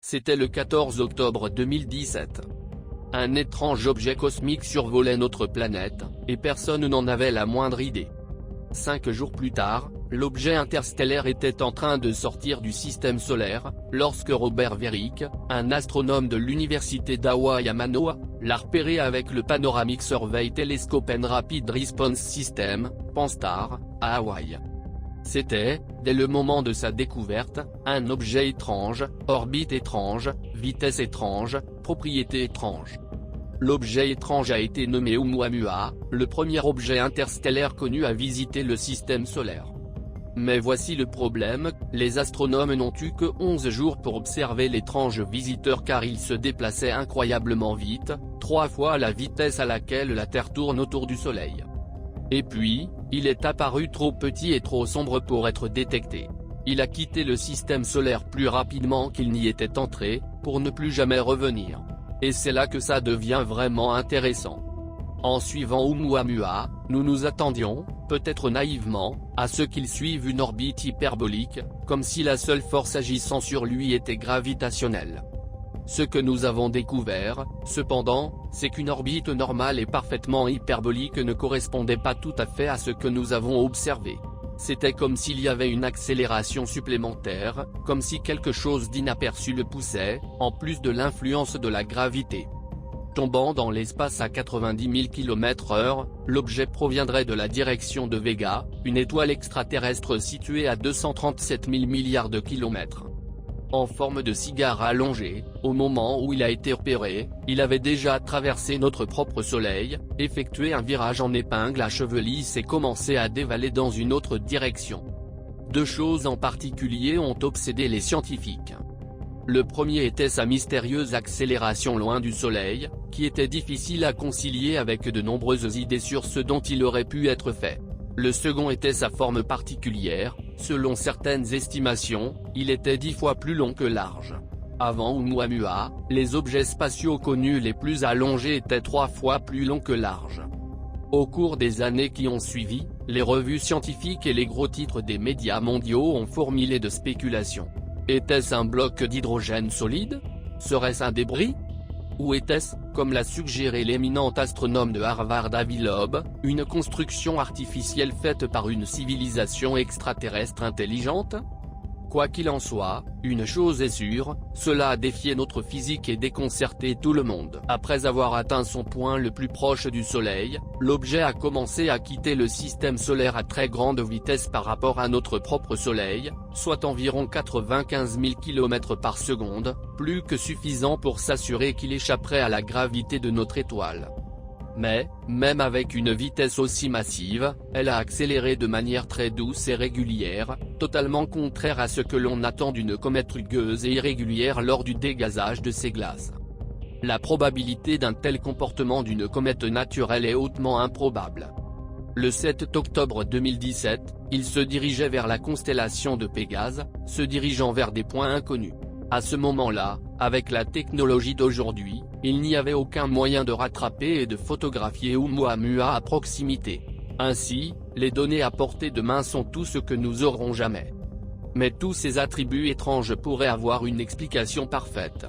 C'était le 14 octobre 2017. Un étrange objet cosmique survolait notre planète, et personne n'en avait la moindre idée. 5 jours plus tard, l'objet interstellaire était en train de sortir du système solaire, lorsque Robert Verick, un astronome de l'université d'Hawaï à Manoa, l'a repéré avec le Panoramic Survey Telescope and Rapid Response System, PANSTAR, à Hawaï. C'était, dès le moment de sa découverte, un objet étrange, orbite étrange, vitesse étrange, propriété étrange. L'objet étrange a été nommé Oumuamua, le premier objet interstellaire connu à visiter le système solaire. Mais voici le problème, les astronomes n'ont eu que 11 jours pour observer l'étrange visiteur car il se déplaçait incroyablement vite, 3 fois la vitesse à laquelle la Terre tourne autour du Soleil. Et puis, il est apparu trop petit et trop sombre pour être détecté. Il a quitté le système solaire plus rapidement qu'il n'y était entré, pour ne plus jamais revenir. Et c'est là que ça devient vraiment intéressant. En suivant Oumuamua, nous nous attendions, peut-être naïvement, à ce qu'il suive une orbite hyperbolique, comme si la seule force agissant sur lui était gravitationnelle. Ce que nous avons découvert, cependant, c'est qu'une orbite normale et parfaitement hyperbolique ne correspondait pas tout à fait à ce que nous avons observé. C'était comme s'il y avait une accélération supplémentaire, comme si quelque chose d'inaperçu le poussait, en plus de l'influence de la gravité. Tombant dans l'espace à 90 000 km/h, l'objet proviendrait de la direction de Vega, une étoile extraterrestre située à 237 000 milliards de kilomètres. En forme de cigare allongé, au moment où il a été repéré, il avait déjà traversé notre propre Soleil, effectué un virage en épingle à cheveux lisses et commencé à dévaler dans une autre direction. 2 choses en particulier ont obsédé les scientifiques. Le premier était sa mystérieuse accélération loin du Soleil, qui était difficile à concilier avec de nombreuses idées sur ce dont il aurait pu être fait. Le second était sa forme particulière, selon certaines estimations, il était 10 fois plus long que large. Avant Oumuamua, les objets spatiaux connus les plus allongés étaient 3 fois plus longs que larges. Au cours des années qui ont suivi, les revues scientifiques et les gros titres des médias mondiaux ont fourmillé de spéculations. Était-ce un bloc d'hydrogène solide? Serait-ce un débris? Ou était-ce, comme l'a suggéré l'éminent astronome de Harvard Avi Loeb, une construction artificielle faite par une civilisation extraterrestre intelligente? Quoi qu'il en soit, une chose est sûre, cela a défié notre physique et déconcerté tout le monde. Après avoir atteint son point le plus proche du Soleil, l'objet a commencé à quitter le système solaire à très grande vitesse par rapport à notre propre Soleil, soit environ 95 000 km par seconde, plus que suffisant pour s'assurer qu'il échapperait à la gravité de notre étoile. Mais, même avec une vitesse aussi massive, elle a accéléré de manière très douce et régulière, totalement contraire à ce que l'on attend d'une comète rugueuse et irrégulière lors du dégazage de ses glaces. La probabilité d'un tel comportement d'une comète naturelle est hautement improbable. Le 7 octobre 2017, il se dirigeait vers la constellation de Pégase, se dirigeant vers des points inconnus. À ce moment-là, avec la technologie d'aujourd'hui, il n'y avait aucun moyen de rattraper et de photographier Oumuamua à proximité. Ainsi, les données à portée de main sont tout ce que nous aurons jamais. Mais tous ces attributs étranges pourraient avoir une explication parfaite.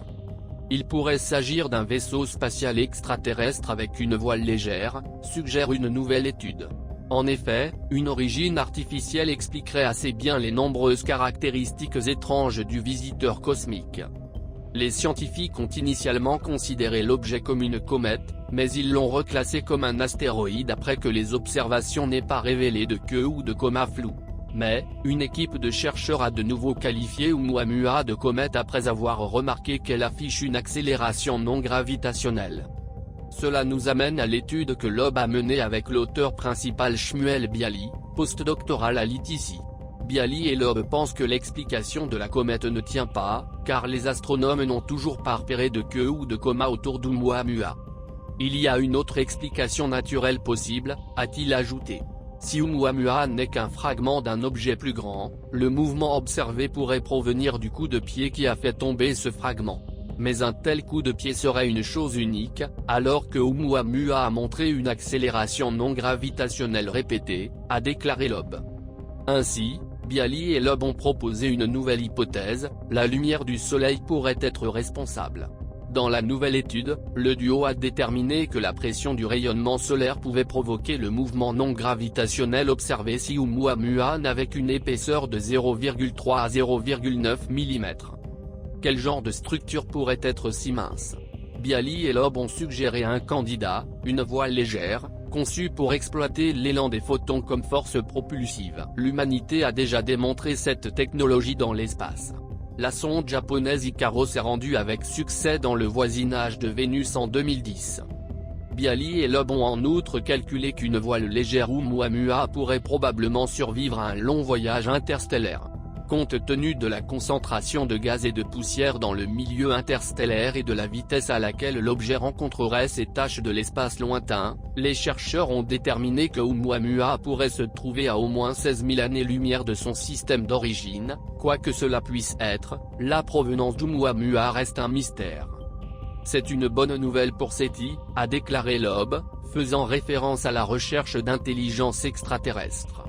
Il pourrait s'agir d'un vaisseau spatial extraterrestre avec une voile légère, suggère une nouvelle étude. En effet, une origine artificielle expliquerait assez bien les nombreuses caractéristiques étranges du visiteur cosmique. Les scientifiques ont initialement considéré l'objet comme une comète, mais ils l'ont reclassé comme un astéroïde après que les observations n'aient pas révélé de queue ou de coma flou. Mais, une équipe de chercheurs a de nouveau qualifié Oumuamua de comète après avoir remarqué qu'elle affiche une accélération non gravitationnelle. Cela nous amène à l'étude que Loeb a menée avec l'auteur principal Shmuel Bialy, postdoctoral à l'ITC. Bialy et Loeb pensent que l'explication de la comète ne tient pas, car les astronomes n'ont toujours pas repéré de queue ou de coma autour d'Oumuamua. Il y a une autre explication naturelle possible, a-t-il ajouté. Si Oumuamua n'est qu'un fragment d'un objet plus grand, le mouvement observé pourrait provenir du coup de pied qui a fait tomber ce fragment. Mais un tel coup de pied serait une chose unique, alors que Oumuamua a montré une accélération non gravitationnelle répétée, a déclaré Loeb. Ainsi, Bialy et Loeb ont proposé une nouvelle hypothèse, la lumière du soleil pourrait être responsable. Dans la nouvelle étude, le duo a déterminé que la pression du rayonnement solaire pouvait provoquer le mouvement non gravitationnel observé si Oumuamua n'avait qu'une épaisseur de 0,3 à 0,9 mm. Quel genre de structure pourrait être si mince? Bialy et Loeb ont suggéré un candidat, une voile légère, conçue pour exploiter l'élan des photons comme force propulsive. L'humanité a déjà démontré cette technologie dans l'espace. La sonde japonaise Ikaros s'est rendue avec succès dans le voisinage de Vénus en 2010. Bialy et Loeb ont en outre calculé qu'une voile légère Oumuamua pourrait probablement survivre à un long voyage interstellaire. Compte tenu de la concentration de gaz et de poussière dans le milieu interstellaire et de la vitesse à laquelle l'objet rencontrerait ces taches de l'espace lointain, les chercheurs ont déterminé que Oumuamua pourrait se trouver à au moins 16 000 années-lumière de son système d'origine. Quoi que cela puisse être, la provenance d'Oumuamua reste un mystère. C'est une bonne nouvelle pour SETI, a déclaré Loeb, faisant référence à la recherche d'intelligence extraterrestre.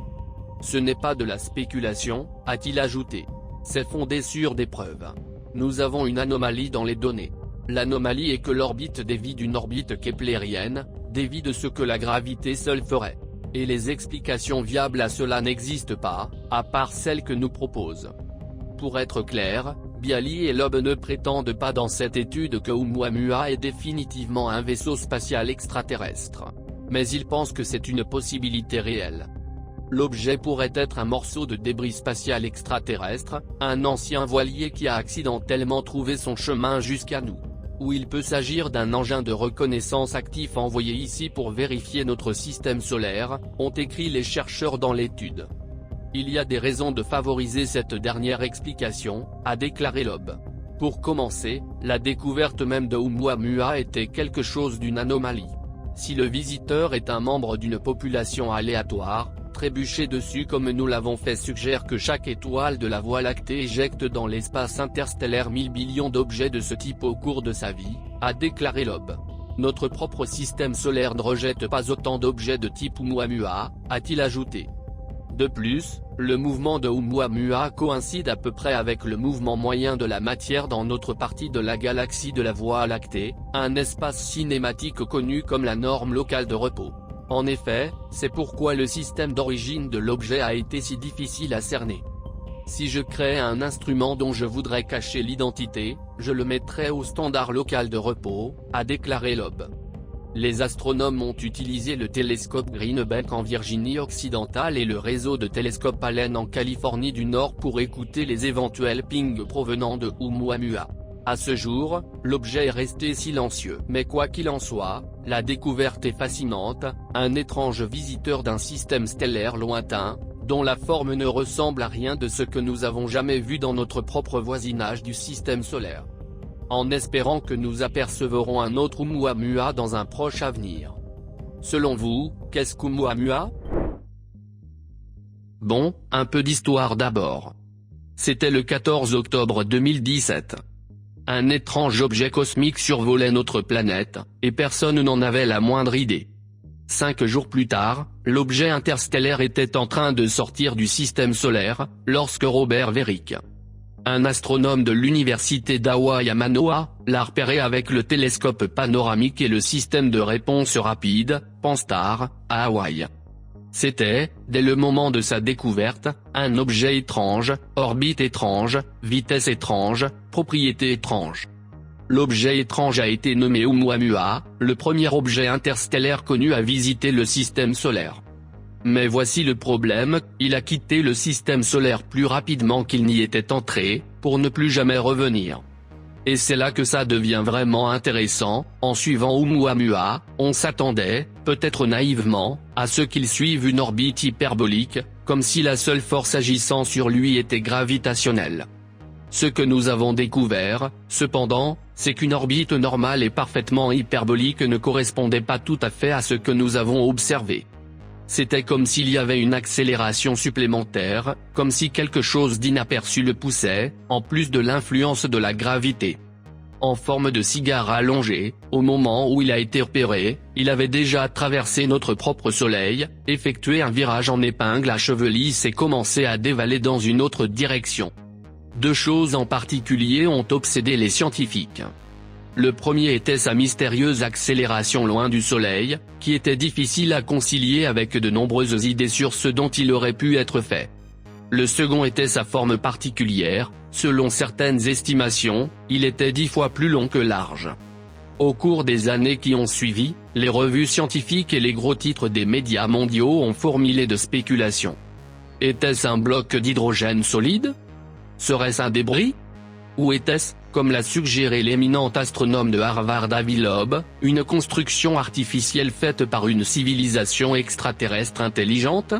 Ce n'est pas de la spéculation, a-t-il ajouté. C'est fondé sur des preuves. Nous avons une anomalie dans les données. L'anomalie est que l'orbite dévie d'une orbite keplérienne, dévie de ce que la gravité seule ferait. Et les explications viables à cela n'existent pas, à part celles que nous proposent. Pour être clair, Bialy et Loeb ne prétendent pas dans cette étude que Oumuamua est définitivement un vaisseau spatial extraterrestre. Mais ils pensent que c'est une possibilité réelle. L'objet pourrait être un morceau de débris spatial extraterrestre, un ancien voilier qui a accidentellement trouvé son chemin jusqu'à nous. Ou il peut s'agir d'un engin de reconnaissance actif envoyé ici pour vérifier notre système solaire, ont écrit les chercheurs dans l'étude. Il y a des raisons de favoriser cette dernière explication, a déclaré Loeb. Pour commencer, la découverte même de Oumuamua était quelque chose d'une anomalie. Si le visiteur est un membre d'une population aléatoire, trébucher dessus comme nous l'avons fait suggère que chaque étoile de la Voie lactée éjecte dans l'espace interstellaire 1000 billions d'objets de ce type au cours de sa vie, a déclaré Loeb. Notre propre système solaire ne rejette pas autant d'objets de type Oumuamua, a-t-il ajouté. De plus, le mouvement de Oumuamua coïncide à peu près avec le mouvement moyen de la matière dans notre partie de la galaxie de la Voie lactée, un espace cinématique connu comme la norme locale de repos. En effet, c'est pourquoi le système d'origine de l'objet a été si difficile à cerner. Si je crée un instrument dont je voudrais cacher l'identité, je le mettrai au standard local de repos, a déclaré Loeb. Les astronomes ont utilisé le télescope Greenbank en Virginie occidentale et le réseau de télescopes Allen en Californie du Nord pour écouter les éventuels pings provenant de Oumuamua. À ce jour, l'objet est resté silencieux. Mais quoi qu'il en soit, la découverte est fascinante, un étrange visiteur d'un système stellaire lointain, dont la forme ne ressemble à rien de ce que nous avons jamais vu dans notre propre voisinage du système solaire. En espérant que nous apercevrons un autre Oumuamua dans un proche avenir. Selon vous, qu'est-ce qu'Oumuamua? Bon, un peu d'histoire d'abord. C'était le 14 octobre 2017. Un étrange objet cosmique survolait notre planète, et personne n'en avait la moindre idée. 5 jours plus tard, l'objet interstellaire était en train de sortir du système solaire, lorsque Robert Verick, un astronome de l'université d'Hawaï à Manoa, l'a repéré avec le télescope panoramique et le système de réponse rapide, Pan-STARRS, à Hawaï. C'était, dès le moment de sa découverte, un objet étrange, orbite étrange, vitesse étrange, propriété étrange. L'objet étrange a été nommé Oumuamua, le premier objet interstellaire connu à visiter le système solaire. Mais voici le problème, il a quitté le système solaire plus rapidement qu'il n'y était entré, pour ne plus jamais revenir. Et c'est là que ça devient vraiment intéressant, en suivant Oumuamua, on s'attendait, peut-être naïvement, à ce qu'il suive une orbite hyperbolique, comme si la seule force agissant sur lui était gravitationnelle. Ce que nous avons découvert, cependant, c'est qu'une orbite normale et parfaitement hyperbolique ne correspondait pas tout à fait à ce que nous avons observé. C'était comme s'il y avait une accélération supplémentaire, comme si quelque chose d'inaperçu le poussait, en plus de l'influence de la gravité. En forme de cigare allongé, au moment où il a été repéré, il avait déjà traversé notre propre Soleil, effectué un virage en épingle à cheveux lisses et commencé à dévaler dans une autre direction. Deux choses en particulier ont obsédé les scientifiques. Le premier était sa mystérieuse accélération loin du Soleil, qui était difficile à concilier avec de nombreuses idées sur ce dont il aurait pu être fait. Le second était sa forme particulière, selon certaines estimations, il était 10 fois plus long que large. Au cours des années qui ont suivi, les revues scientifiques et les gros titres des médias mondiaux ont fourmillé de spéculations. Était-ce un bloc d'hydrogène solide? Serait-ce un débris? Ou était-ce, comme l'a suggéré l'éminent astronome de Harvard Avi Loeb, une construction artificielle faite par une civilisation extraterrestre intelligente?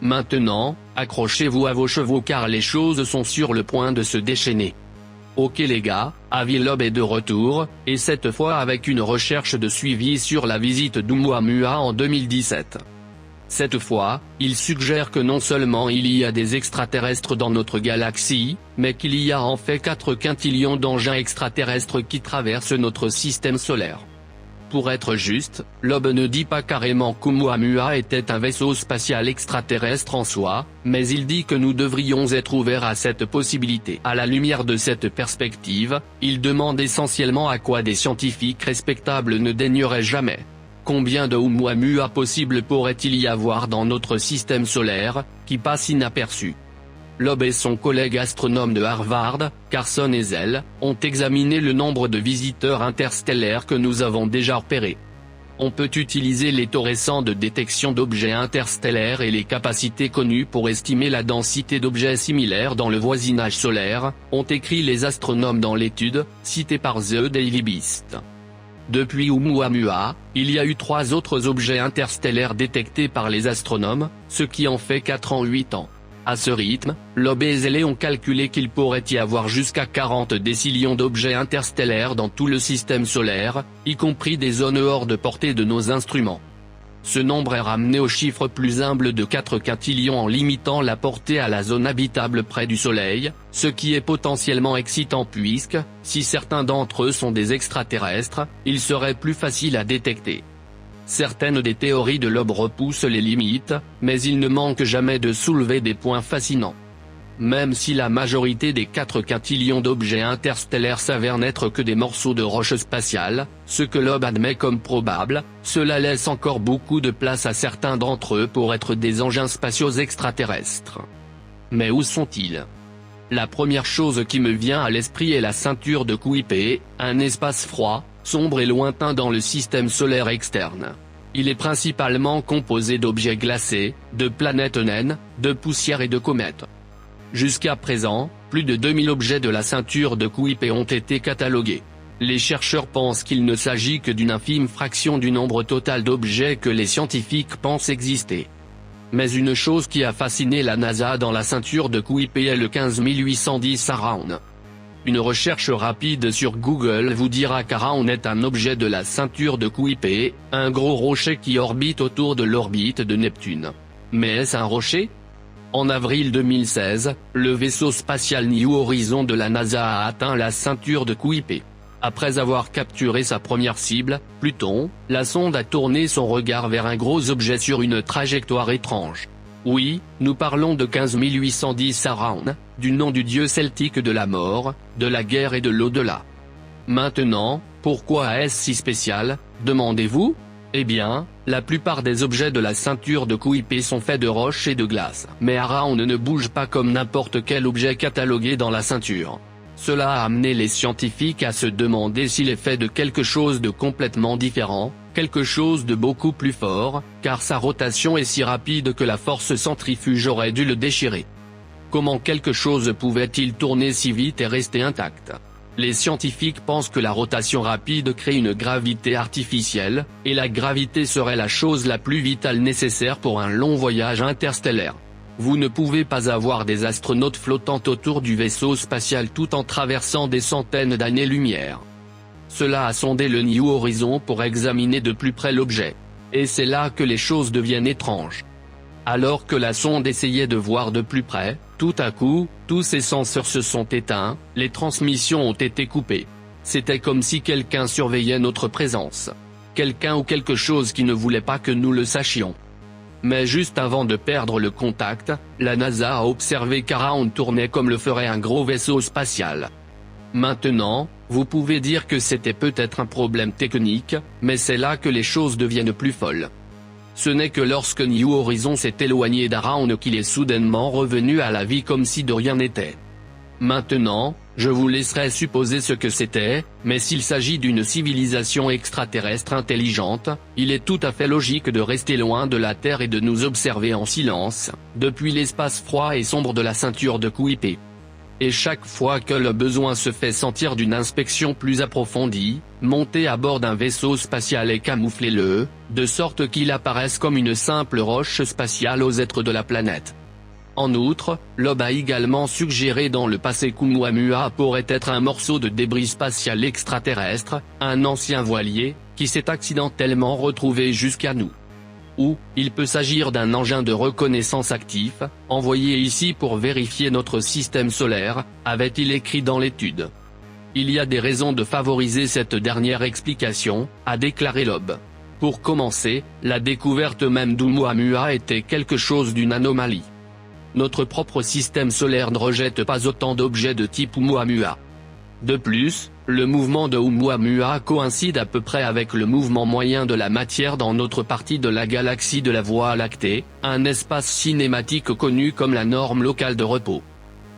Maintenant, accrochez-vous à vos chevaux car les choses sont sur le point de se déchaîner. Ok les gars, Avi Loeb est de retour, et cette fois avec une recherche de suivi sur la visite d'Oumuamua en 2017. Cette fois, il suggère que non seulement il y a des extraterrestres dans notre galaxie, mais qu'il y a en fait 4 quintillions d'engins extraterrestres qui traversent notre système solaire. Pour être juste, Loeb ne dit pas carrément qu'Oumuamua était un vaisseau spatial extraterrestre en soi, mais il dit que nous devrions être ouverts à cette possibilité. À la lumière de cette perspective, il demande essentiellement à quoi des scientifiques respectables ne daigneraient jamais. Combien de Oumuamua possibles pourrait-il y avoir dans notre système solaire, qui passe inaperçu? Loeb et son collègue astronome de Harvard, Carson Ezell, ont examiné le nombre de visiteurs interstellaires que nous avons déjà repérés. On peut utiliser les taux récents de détection d'objets interstellaires et les capacités connues pour estimer la densité d'objets similaires dans le voisinage solaire, ont écrit les astronomes dans l'étude, citée par The Daily Beast. Depuis Oumuamua, il y a eu 3 autres objets interstellaires détectés par les astronomes, ce qui en fait 4 en 8 ans. À ce rythme, Loeb et Ezell ont calculé qu'il pourrait y avoir jusqu'à 40 décillions d'objets interstellaires dans tout le système solaire, y compris des zones hors de portée de nos instruments. Ce nombre est ramené au chiffre plus humble de 4 quintillions en limitant la portée à la zone habitable près du Soleil, ce qui est potentiellement excitant puisque, si certains d'entre eux sont des extraterrestres, ils seraient plus faciles à détecter. Certaines des théories de Loeb repoussent les limites, mais il ne manque jamais de soulever des points fascinants. Même si la majorité des 4 quintillions d'objets interstellaires s'avèrent n'être que des morceaux de roches spatiales, ce que Loeb admet comme probable, cela laisse encore beaucoup de place à certains d'entre eux pour être des engins spatiaux extraterrestres. Mais où sont-ils? La première chose qui me vient à l'esprit est la ceinture de Kuiper, un espace froid, sombre et lointain dans le système solaire externe. Il est principalement composé d'objets glacés, de planètes naines, de poussière et de comètes. Jusqu'à présent, plus de 2000 objets de la ceinture de Kuiper ont été catalogués. Les chercheurs pensent qu'il ne s'agit que d'une infime fraction du nombre total d'objets que les scientifiques pensent exister. Mais une chose qui a fasciné la NASA dans la ceinture de Kuiper est le 15810 Araun. Une recherche rapide sur Google vous dira qu'Araun est un objet de la ceinture de Kuiper, un gros rocher qui orbite autour de l'orbite de Neptune. Mais est-ce un rocher? En avril 2016, le vaisseau spatial New Horizon de la NASA a atteint la ceinture de Kuiper. Après avoir capturé sa première cible, Pluton, la sonde a tourné son regard vers un gros objet sur une trajectoire étrange. Oui, nous parlons de 15810 Araun, du nom du dieu celtique de la mort, de la guerre et de l'au-delà. Maintenant, pourquoi est-ce si spécial, demandez-vous? Eh bien, la plupart des objets de la ceinture de Kuiper sont faits de roches et de glace. Mais Araun ne bouge pas comme n'importe quel objet catalogué dans la ceinture. Cela a amené les scientifiques à se demander s'il est fait de quelque chose de complètement différent, quelque chose de beaucoup plus fort, car sa rotation est si rapide que la force centrifuge aurait dû le déchirer. Comment quelque chose pouvait-il tourner si vite et rester intact? Les scientifiques pensent que la rotation rapide crée une gravité artificielle, et la gravité serait la chose la plus vitale nécessaire pour un long voyage interstellaire. Vous ne pouvez pas avoir des astronautes flottant autour du vaisseau spatial tout en traversant des centaines d'années-lumière. Cela a sondé le New Horizon pour examiner de plus près l'objet. Et c'est là que les choses deviennent étranges. Alors que la sonde essayait de voir de plus près, tout à coup, tous ses senseurs se sont éteints, les transmissions ont été coupées. C'était comme si quelqu'un surveillait notre présence. Quelqu'un ou quelque chose qui ne voulait pas que nous le sachions. Mais juste avant de perdre le contact, la NASA a observé qu'Around tournait comme le ferait un gros vaisseau spatial. Maintenant, vous pouvez dire que c'était peut-être un problème technique, mais c'est là que les choses deviennent plus folles. Ce n'est que lorsque New Horizons s'est éloigné d'Around qu'il est soudainement revenu à la vie comme si de rien n'était. Maintenant, je vous laisserai supposer ce que c'était, mais s'il s'agit d'une civilisation extraterrestre intelligente, il est tout à fait logique de rester loin de la Terre et de nous observer en silence, depuis l'espace froid et sombre de la ceinture de Kuiper. Et chaque fois que le besoin se fait sentir d'une inspection plus approfondie, montez à bord d'un vaisseau spatial et camouflez-le, de sorte qu'il apparaisse comme une simple roche spatiale aux êtres de la planète. En outre, Loeb a également suggéré dans le passé qu'Oumuamua pourrait être un morceau de débris spatial extraterrestre, un ancien voilier, qui s'est accidentellement retrouvé jusqu'à nous. Ou, il peut s'agir d'un engin de reconnaissance actif, envoyé ici pour vérifier notre système solaire, avait-il écrit dans l'étude. Il y a des raisons de favoriser cette dernière explication, a déclaré Loeb. Pour commencer, la découverte même d'Oumuamua était quelque chose d'une anomalie. Notre propre système solaire ne rejette pas autant d'objets de type Oumuamua. De plus, le mouvement de Oumuamua coïncide à peu près avec le mouvement moyen de la matière dans notre partie de la galaxie de la Voie lactée, un espace cinématique connu comme la norme locale de repos.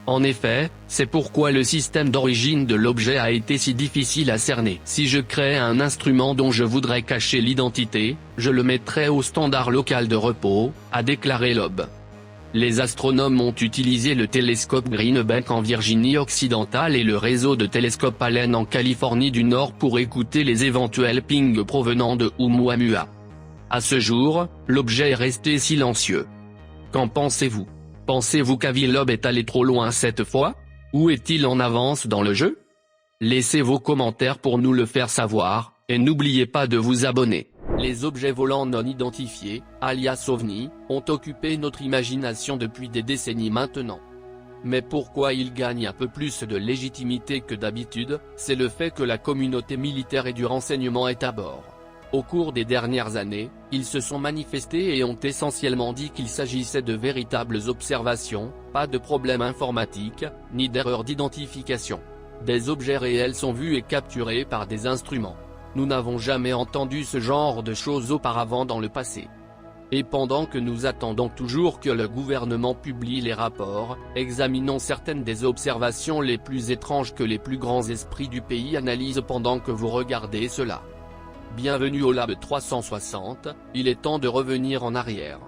En effet, c'est pourquoi le système d'origine de l'objet a été si difficile à cerner. Si je crée un instrument dont je voudrais cacher l'identité, je le mettrais au standard local de repos, a déclaré Loeb. Les astronomes ont utilisé le télescope Greenbank en Virginie occidentale et le réseau de télescopes Allen en Californie du Nord pour écouter les éventuels pings provenant de Oumuamua. À ce jour, l'objet est resté silencieux. Qu'en pensez-vous? Pensez-vous qu'Avi Loeb est allé trop loin cette fois? Ou est-il en avance dans le jeu? Laissez vos commentaires pour nous le faire savoir, et n'oubliez pas de vous abonner. Les objets volants non identifiés, alias OVNI, ont occupé notre imagination depuis des décennies maintenant. Mais pourquoi ils gagnent un peu plus de légitimité que d'habitude, c'est le fait que la communauté militaire et du renseignement est à bord. Au cours des dernières années, ils se sont manifestés et ont essentiellement dit qu'il s'agissait de véritables observations, pas de problèmes informatiques, ni d'erreurs d'identification. Des objets réels sont vus et capturés par des instruments. Nous n'avons jamais entendu ce genre de choses auparavant dans le passé. Et pendant que nous attendons toujours que le gouvernement publie les rapports, examinons certaines des observations les plus étranges que les plus grands esprits du pays analysent pendant que vous regardez cela. Bienvenue au Lab 360, il est temps de revenir en arrière.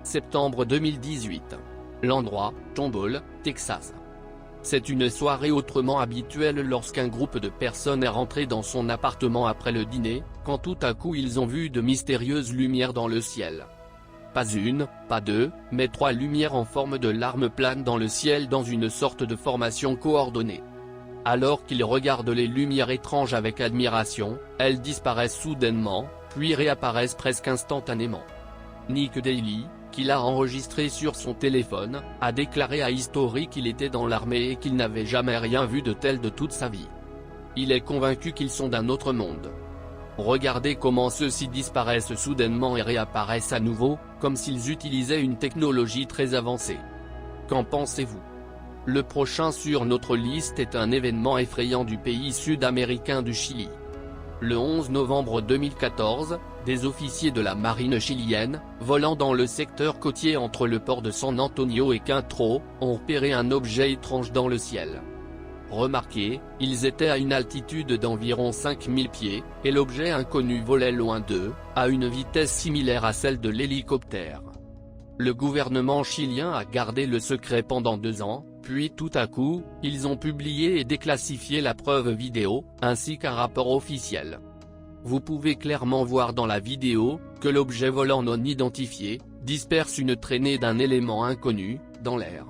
Septembre 2018. L'endroit, Tomball, Texas. C'est une soirée autrement habituelle lorsqu'un groupe de personnes est rentré dans son appartement après le dîner, quand tout à coup ils ont vu de mystérieuses lumières dans le ciel. Pas une, pas deux, mais 3 lumières en forme de larmes planent dans le ciel dans une sorte de formation coordonnée. Alors qu'ils regardent les lumières étranges avec admiration, elles disparaissent soudainement, puis réapparaissent presque instantanément. Nick Daly, qui l'a enregistré sur son téléphone, a déclaré à History qu'il était dans l'armée et qu'il n'avait jamais rien vu de tel de toute sa vie. Il est convaincu qu'ils sont d'un autre monde. Regardez comment ceux-ci disparaissent soudainement et réapparaissent à nouveau, comme s'ils utilisaient une technologie très avancée. Qu'en pensez-vous? Le prochain sur notre liste est un événement effrayant du pays sud-américain du Chili. Le 11 novembre 2014, des officiers de la marine chilienne, volant dans le secteur côtier entre le port de San Antonio et Quintro, ont repéré un objet étrange dans le ciel. Remarquez, ils étaient à une altitude d'environ 5000 pieds, et l'objet inconnu volait loin d'eux, à une vitesse similaire à celle de l'hélicoptère. Le gouvernement chilien a gardé le secret pendant 2 ans, puis tout à coup, ils ont publié et déclassifié la preuve vidéo, ainsi qu'un rapport officiel. Vous pouvez clairement voir dans la vidéo, que l'objet volant non identifié, disperse une traînée d'un élément inconnu, dans l'air.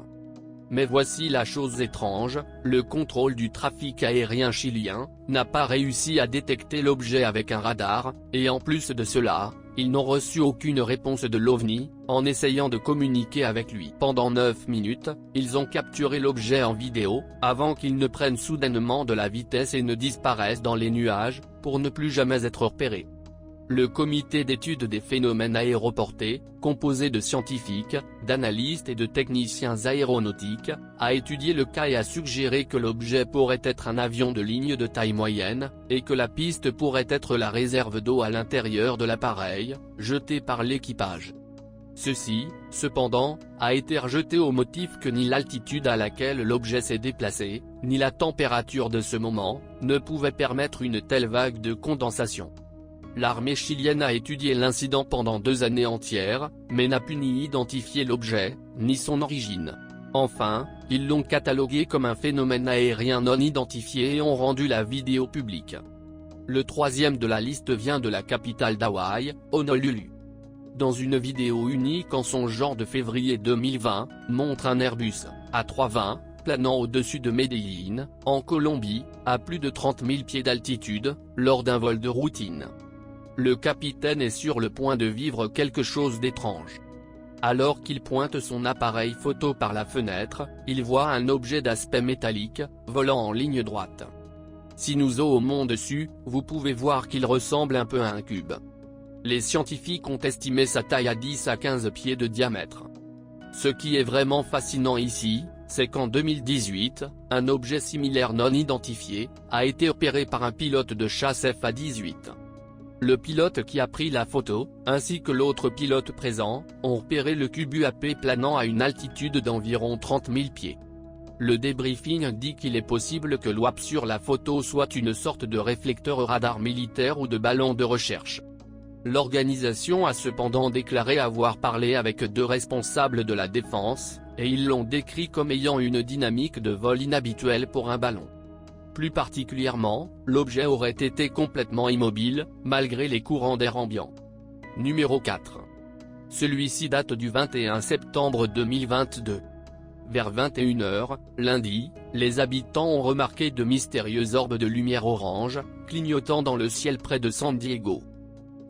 Mais voici la chose étrange, le contrôle du trafic aérien chilien, n'a pas réussi à détecter l'objet avec un radar, et en plus de cela, ils n'ont reçu aucune réponse de l'OVNI. En essayant de communiquer avec lui pendant 9 minutes, ils ont capturé l'objet en vidéo, avant qu'il ne prenne soudainement de la vitesse et ne disparaisse dans les nuages, pour ne plus jamais être repéré. Le comité d'étude des phénomènes aéroportés, composé de scientifiques, d'analystes et de techniciens aéronautiques, a étudié le cas et a suggéré que l'objet pourrait être un avion de ligne de taille moyenne, et que la piste pourrait être la réserve d'eau à l'intérieur de l'appareil, jetée par l'équipage. Ceci, cependant, a été rejeté au motif que ni l'altitude à laquelle l'objet s'est déplacé, ni la température de ce moment, ne pouvaient permettre une telle vague de condensation. L'armée chilienne a étudié l'incident pendant 2 années entières, mais n'a pu ni identifier l'objet, ni son origine. Enfin, ils l'ont catalogué comme un phénomène aérien non identifié et ont rendu la vidéo publique. Le troisième de la liste vient de la capitale d'Hawaï, Honolulu. Dans une vidéo unique en son genre de février 2020, montre un Airbus A320, planant au-dessus de Medellín, en Colombie, à plus de 30 000 pieds d'altitude, lors d'un vol de routine. Le capitaine est sur le point de vivre quelque chose d'étrange. Alors qu'il pointe son appareil photo par la fenêtre, il voit un objet d'aspect métallique, volant en ligne droite. Si nous zoomons dessus, vous pouvez voir qu'il ressemble un peu à un cube. Les scientifiques ont estimé sa taille à 10 à 15 pieds de diamètre. Ce qui est vraiment fascinant ici, c'est qu'en 2018, un objet similaire non identifié, a été opéré par un pilote de chasse FA-18. Le pilote qui a pris la photo, ainsi que l'autre pilote présent, ont repéré le cube UAP planant à une altitude d'environ 30 000 pieds. Le débriefing dit qu'il est possible que l'UAP sur la photo soit une sorte de réflecteur radar militaire ou de ballon de recherche. L'organisation a cependant déclaré avoir parlé avec 2 responsables de la défense, et ils l'ont décrit comme ayant une dynamique de vol inhabituelle pour un ballon. Plus particulièrement, l'objet aurait été complètement immobile, malgré les courants d'air ambiant. Numéro 4. Celui-ci date du 21 septembre 2022. Vers 21 h, lundi, les habitants ont remarqué de mystérieux orbes de lumière orange, clignotant dans le ciel près de San Diego.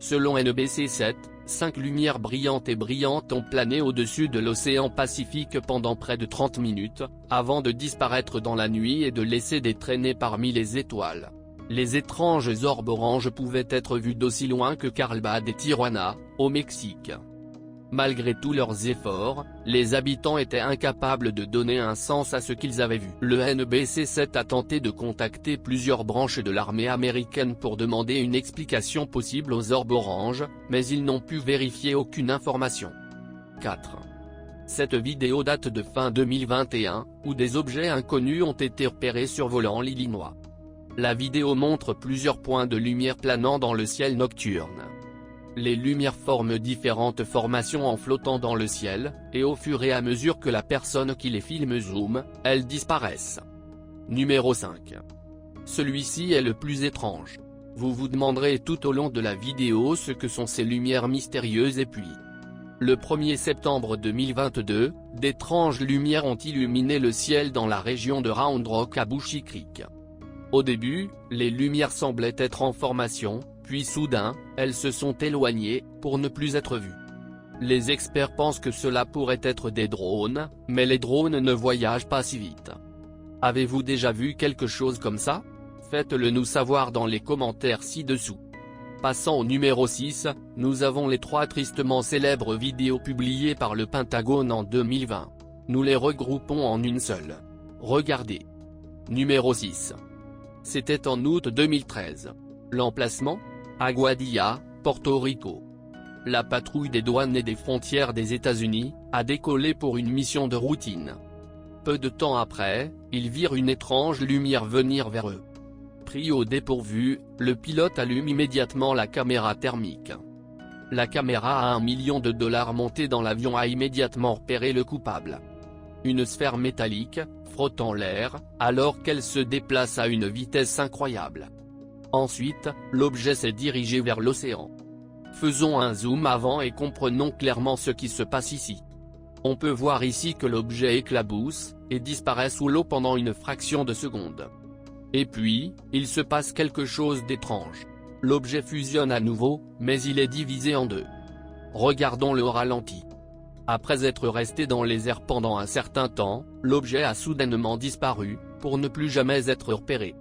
Selon NBC7, 5 lumières brillantes et brillantes ont plané au-dessus de l'océan Pacifique pendant près de 30 minutes, avant de disparaître dans la nuit et de laisser des traînées parmi les étoiles. Les étranges orbes oranges pouvaient être vus d'aussi loin que Carlsbad et Tijuana, au Mexique. Malgré tous leurs efforts, les habitants étaient incapables de donner un sens à ce qu'ils avaient vu. Le NBC7 a tenté de contacter plusieurs branches de l'armée américaine pour demander une explication possible aux orbes oranges, mais ils n'ont pu vérifier aucune information. 4. Cette vidéo date de fin 2021, où des objets inconnus ont été repérés survolant l'Illinois. La vidéo montre plusieurs points de lumière planant dans le ciel nocturne. Les lumières forment différentes formations en flottant dans le ciel, et au fur et à mesure que la personne qui les filme zoome, elles disparaissent. Numéro 5. Celui-ci est le plus étrange. Vous vous demanderez tout au long de la vidéo ce que sont ces lumières mystérieuses et puis. Le 1er septembre 2022, d'étranges lumières ont illuminé le ciel dans la région de Round Rock à Bushy Creek. Au début, les lumières semblaient être en formation, puis soudain, elles se sont éloignées, pour ne plus être vues. Les experts pensent que cela pourrait être des drones, mais les drones ne voyagent pas si vite. Avez-vous déjà vu quelque chose comme ça? Faites-le nous savoir dans les commentaires ci-dessous. Passant au numéro 6, nous avons les 3 tristement célèbres vidéos publiées par le Pentagone en 2020. Nous les regroupons en une seule. Regardez. Numéro 6. C'était en août 2013. L'emplacement? Aguadilla, Porto Rico. La patrouille des douanes et des frontières des États-Unis a décollé pour une mission de routine. Peu de temps après, ils virent une étrange lumière venir vers eux. Pris au dépourvu, le pilote allume immédiatement la caméra thermique. La caméra à $1 million montée dans l'avion a immédiatement repéré le coupable. Une sphère métallique, frottant l'air, alors qu'elle se déplace à une vitesse incroyable. Ensuite, l'objet s'est dirigé vers l'océan. Faisons un zoom avant et comprenons clairement ce qui se passe ici. On peut voir ici que l'objet éclabousse, et disparaît sous l'eau pendant une fraction de seconde. Et puis, il se passe quelque chose d'étrange. L'objet fusionne à nouveau, mais il est divisé en deux. Regardons-le au ralenti. Après être resté dans les airs pendant un certain temps, l'objet a soudainement disparu, pour ne plus jamais être repéré.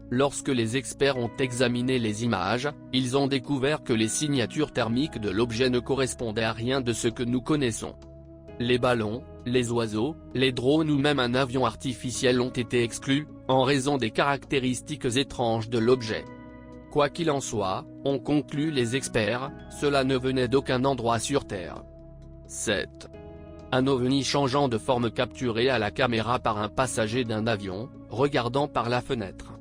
Lorsque les experts ont examiné les images, ils ont découvert que les signatures thermiques de l'objet ne correspondaient à rien de ce que nous connaissons. Les ballons, les oiseaux, les drones ou même un avion artificiel ont été exclus, en raison des caractéristiques étranges de l'objet. Quoi qu'il en soit, ont conclu les experts, cela ne venait d'aucun endroit sur Terre. 7. Un ovni changeant de forme capturé à la caméra par un passager d'un avion, regardant par la fenêtre.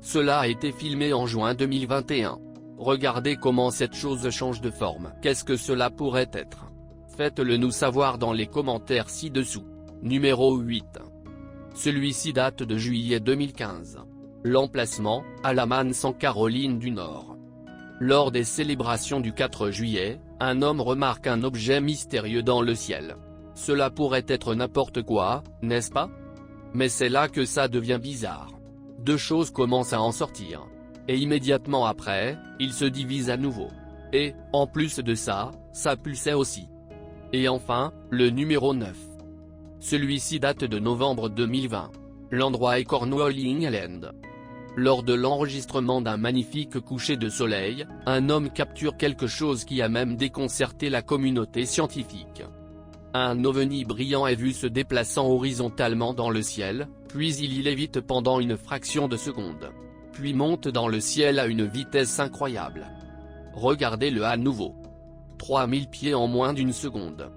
Cela a été filmé en juin 2021. Regardez comment cette chose change de forme. Qu'est-ce que cela pourrait être? Faites-le nous savoir dans les commentaires ci-dessous. Numéro 8. Celui-ci date de juillet 2015. L'emplacement, Alamance en Caroline du Nord. Lors des célébrations du 4 juillet, un homme remarque un objet mystérieux dans le ciel. Cela pourrait être n'importe quoi, n'est-ce pas? Mais c'est là que ça devient bizarre. Deux choses commencent à en sortir. Et immédiatement après, il se divise à nouveau. Et, en plus de ça, ça pulsait aussi. Et enfin, le numéro 9. Celui-ci date de novembre 2020. L'endroit est Cornwall, England. Lors de l'enregistrement d'un magnifique coucher de soleil, un homme capture quelque chose qui a même déconcerté la communauté scientifique. Un ovni brillant est vu se déplaçant horizontalement dans le ciel, puis il y lévite pendant une fraction de seconde. Puis monte dans le ciel à une vitesse incroyable. Regardez-le à nouveau. 3000 pieds en moins d'une seconde.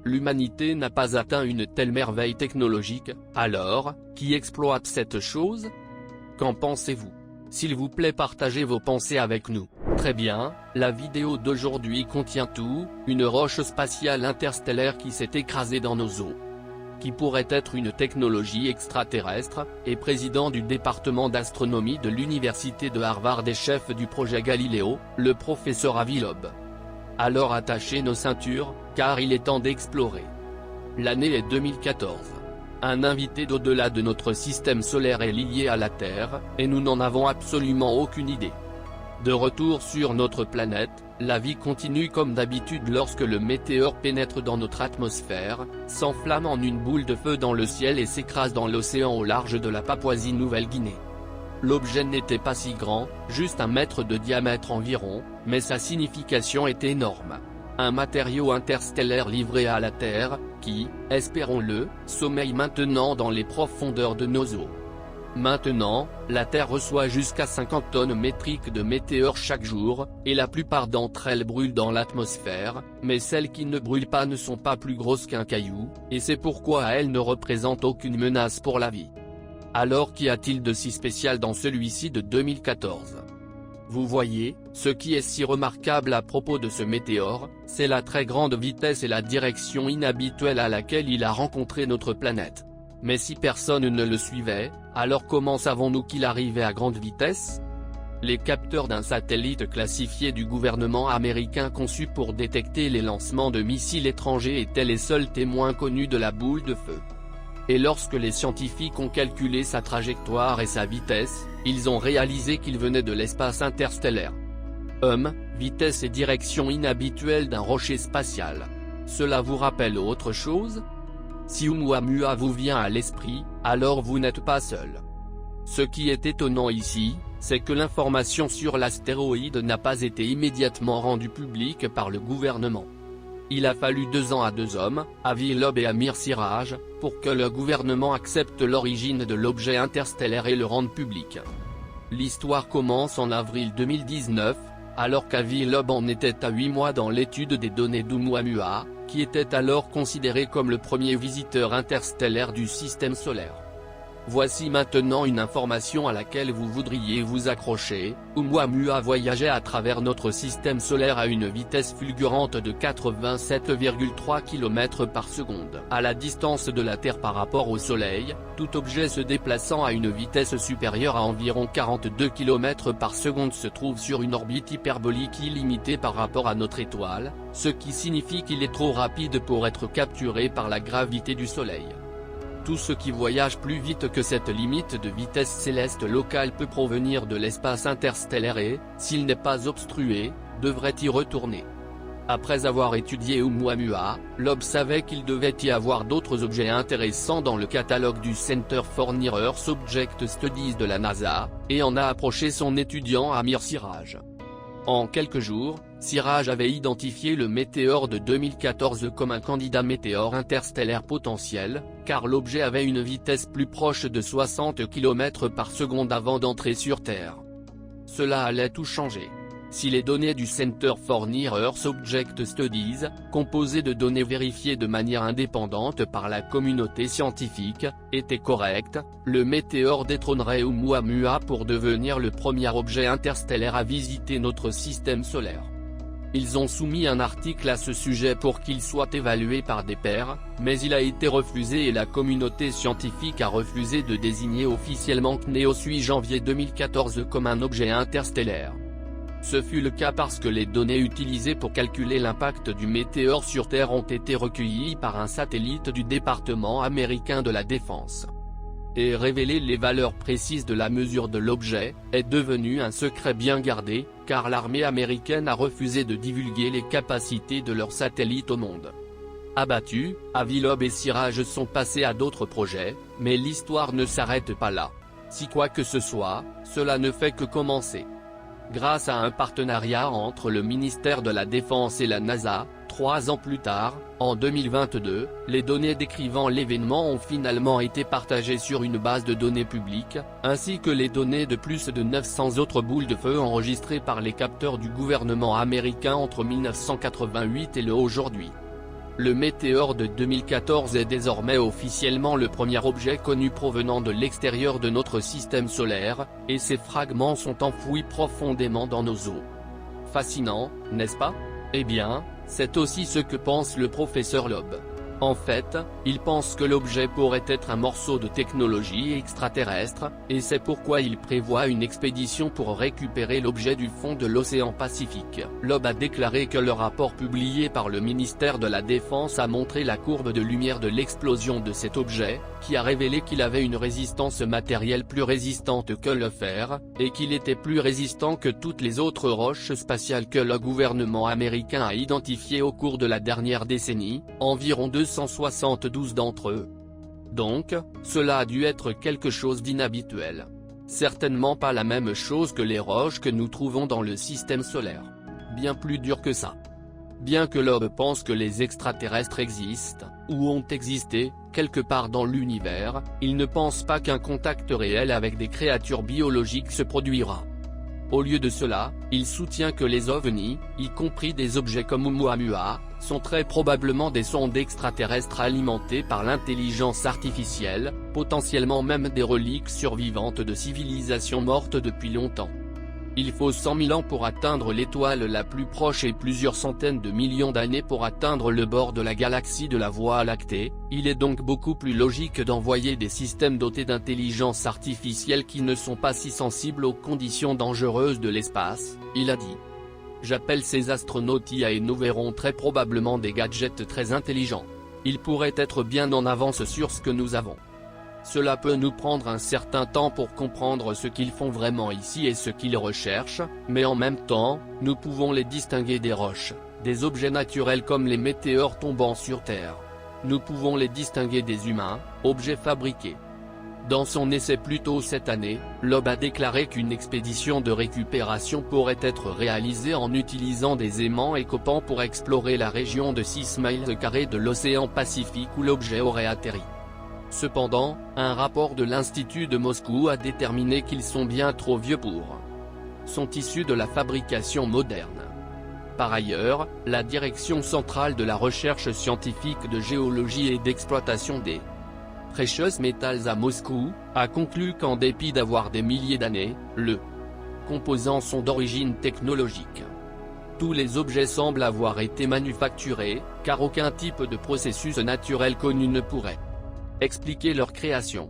L'humanité n'a pas atteint une telle merveille technologique, alors, qui exploite cette chose? Qu'en pensez-vous? S'il vous plaît, partagez vos pensées avec nous. Très bien, la vidéo d'aujourd'hui contient tout, une roche spatiale interstellaire qui s'est écrasée dans nos eaux. Qui pourrait être une technologie extraterrestre, et président du département d'astronomie de l'université de Harvard et chef du projet Galileo, le professeur Avi Loeb. Alors attachez nos ceintures, car il est temps d'explorer. L'année est 2014. Un invité d'au-delà de notre système solaire est lié à la Terre, et nous n'en avons absolument aucune idée. De retour sur notre planète, la vie continue comme d'habitude lorsque le météore pénètre dans notre atmosphère, s'enflamme en une boule de feu dans le ciel et s'écrase dans l'océan au large de la Papouasie-Nouvelle-Guinée. L'objet n'était pas si grand, juste 1 mètre de diamètre environ, mais sa signification est énorme. Un matériau interstellaire livré à la Terre, qui, espérons-le, sommeille maintenant dans les profondeurs de nos eaux. Maintenant, la Terre reçoit jusqu'à 50 tonnes métriques de météores chaque jour, et la plupart d'entre elles brûlent dans l'atmosphère, mais celles qui ne brûlent pas ne sont pas plus grosses qu'un caillou, et c'est pourquoi elles ne représentent aucune menace pour la vie. Alors qu'y a-t-il de si spécial dans celui-ci de 2014? Vous voyez, ce qui est si remarquable à propos de ce météore, c'est la très grande vitesse et la direction inhabituelle à laquelle il a rencontré notre planète. Mais si personne ne le suivait, alors comment savons-nous qu'il arrivait à grande vitesse? Les capteurs d'un satellite classifié du gouvernement américain conçu pour détecter les lancements de missiles étrangers étaient les seuls témoins connus de la boule de feu. Et lorsque les scientifiques ont calculé sa trajectoire et sa vitesse, ils ont réalisé qu'il venait de l'espace interstellaire. Vitesse et direction inhabituelle d'un rocher spatial. Cela vous rappelle autre chose? Si Oumuamua vous vient à l'esprit, alors vous n'êtes pas seul. Ce qui est étonnant ici, c'est que l'information sur l'astéroïde n'a pas été immédiatement rendue publique par le gouvernement. Il a fallu 2 ans à 2 hommes, Avi Loeb et Amir Siraj, pour que le gouvernement accepte l'origine de l'objet interstellaire et le rende public. L'histoire commence en avril 2019, alors qu'Avi Loeb en était à 8 mois dans l'étude des données d'Oumuamua, qui était alors considéré comme le premier visiteur interstellaire du système solaire. Voici maintenant une information à laquelle vous voudriez vous accrocher. Oumuamua voyageait à travers notre système solaire à une vitesse fulgurante de 87,3 km par seconde. À la distance de la Terre par rapport au Soleil, tout objet se déplaçant à une vitesse supérieure à environ 42 km par seconde se trouve sur une orbite hyperbolique illimitée par rapport à notre étoile, ce qui signifie qu'il est trop rapide pour être capturé par la gravité du Soleil. Tout ce qui voyage plus vite que cette limite de vitesse céleste locale peut provenir de l'espace interstellaire et, s'il n'est pas obstrué, devrait y retourner. Après avoir étudié Oumuamua, Loeb savait qu'il devait y avoir d'autres objets intéressants dans le catalogue du Center for Near Earth Object Studies de la NASA, et en a approché son étudiant Amir Siraj. En quelques jours, Siraj avait identifié le météore de 2014 comme un candidat météore interstellaire potentiel, car l'objet avait une vitesse plus proche de 60 km/s avant d'entrer sur Terre. Cela allait tout changer. Si les données du Center for Near Earth Object Studies, composées de données vérifiées de manière indépendante par la communauté scientifique, étaient correctes, le météore détrônerait Oumuamua pour devenir le premier objet interstellaire à visiter notre système solaire. Ils ont soumis un article à ce sujet pour qu'il soit évalué par des pairs, mais il a été refusé et la communauté scientifique a refusé de désigner officiellement CNEO sui janvier 2014 comme un objet interstellaire. Ce fut le cas parce que les données utilisées pour calculer l'impact du météore sur Terre ont été recueillies par un satellite du département américain de la Défense. Et révéler les valeurs précises de la mesure de l'objet, est devenu un secret bien gardé, car l'armée américaine a refusé de divulguer les capacités de leur satellite au monde. Abattus, Avi Loeb et Siraj sont passés à d'autres projets, mais l'histoire ne s'arrête pas là. Si quoi que ce soit, cela ne fait que commencer. Grâce à un partenariat entre le ministère de la Défense et la NASA, 3 ans plus tard, en 2022, les données décrivant l'événement ont finalement été partagées sur une base de données publique, ainsi que les données de plus de 900 autres boules de feu enregistrées par les capteurs du gouvernement américain entre 1988 et aujourd'hui. Le météore de 2014 est désormais officiellement le premier objet connu provenant de l'extérieur de notre système solaire, et ses fragments sont enfouis profondément dans nos eaux. Fascinant, n'est-ce pas? Eh bien, c'est aussi ce que pense le professeur Loeb. En fait, il pense que l'objet pourrait être un morceau de technologie extraterrestre, et c'est pourquoi il prévoit une expédition pour récupérer l'objet du fond de l'océan Pacifique. Loeb a déclaré que le rapport publié par le ministère de la Défense a montré la courbe de lumière de l'explosion de cet objet, qui a révélé qu'il avait une résistance matérielle plus résistante que le fer, et qu'il était plus résistant que toutes les autres roches spatiales que le gouvernement américain a identifiées au cours de la dernière décennie, environ 272 d'entre eux. Donc, cela a dû être quelque chose d'inhabituel. Certainement pas la même chose que les roches que nous trouvons dans le système solaire. Bien plus dur que ça. Bien que Loeb pense que les extraterrestres existent, ou ont existé, quelque part dans l'univers, il ne pense pas qu'un contact réel avec des créatures biologiques se produira. Au lieu de cela, il soutient que les ovnis, y compris des objets comme Oumuamua, sont très probablement des sondes extraterrestres alimentées par l'intelligence artificielle, potentiellement même des reliques survivantes de civilisations mortes depuis longtemps. Il faut 100 000 ans pour atteindre l'étoile la plus proche et plusieurs centaines de millions d'années pour atteindre le bord de la galaxie de la Voie lactée, il est donc beaucoup plus logique d'envoyer des systèmes dotés d'intelligence artificielle qui ne sont pas si sensibles aux conditions dangereuses de l'espace, il a dit. J'appelle ces astronautes IA et nous verrons très probablement des gadgets très intelligents. Ils pourraient être bien en avance sur ce que nous avons. Cela peut nous prendre un certain temps pour comprendre ce qu'ils font vraiment ici et ce qu'ils recherchent, mais en même temps, nous pouvons les distinguer des roches, des objets naturels comme les météores tombant sur Terre. Nous pouvons les distinguer des humains, objets fabriqués. Dans son essai plus tôt cette année, Loeb a déclaré qu'une expédition de récupération pourrait être réalisée en utilisant des aimants écopants pour explorer la région de 6 miles carrés de l'océan Pacifique où l'objet aurait atterri. Cependant, un rapport de l'Institut de Moscou a déterminé qu'ils sont bien trop vieux pour. Sont issus de la fabrication moderne. Par ailleurs, la Direction centrale de la recherche scientifique de géologie et d'exploitation des Precious Metals à Moscou, a conclu qu'en dépit d'avoir des milliers d'années, le composants sont d'origine technologique. Tous les objets semblent avoir été manufacturés, car aucun type de processus naturel connu ne pourrait expliquer leur création.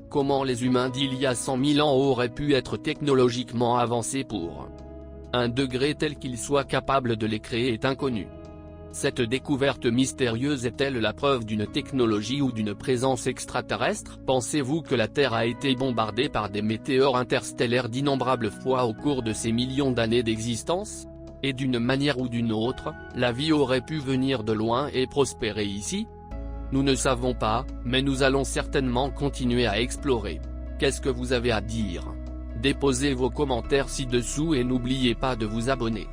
Comment les humains d'il y a 100 000 ans auraient pu être technologiquement avancés pour un degré tel qu'ils soient capables de les créer est inconnu. Cette découverte mystérieuse est-elle la preuve d'une technologie ou d'une présence extraterrestre? Pensez-vous que la Terre a été bombardée par des météores interstellaires d'innombrables fois au cours de ces millions d'années d'existence? Et d'une manière ou d'une autre, la vie aurait pu venir de loin et prospérer ici? Nous ne savons pas, mais nous allons certainement continuer à explorer. Qu'est-ce que vous avez à dire? Déposez vos commentaires ci-dessous et n'oubliez pas de vous abonner.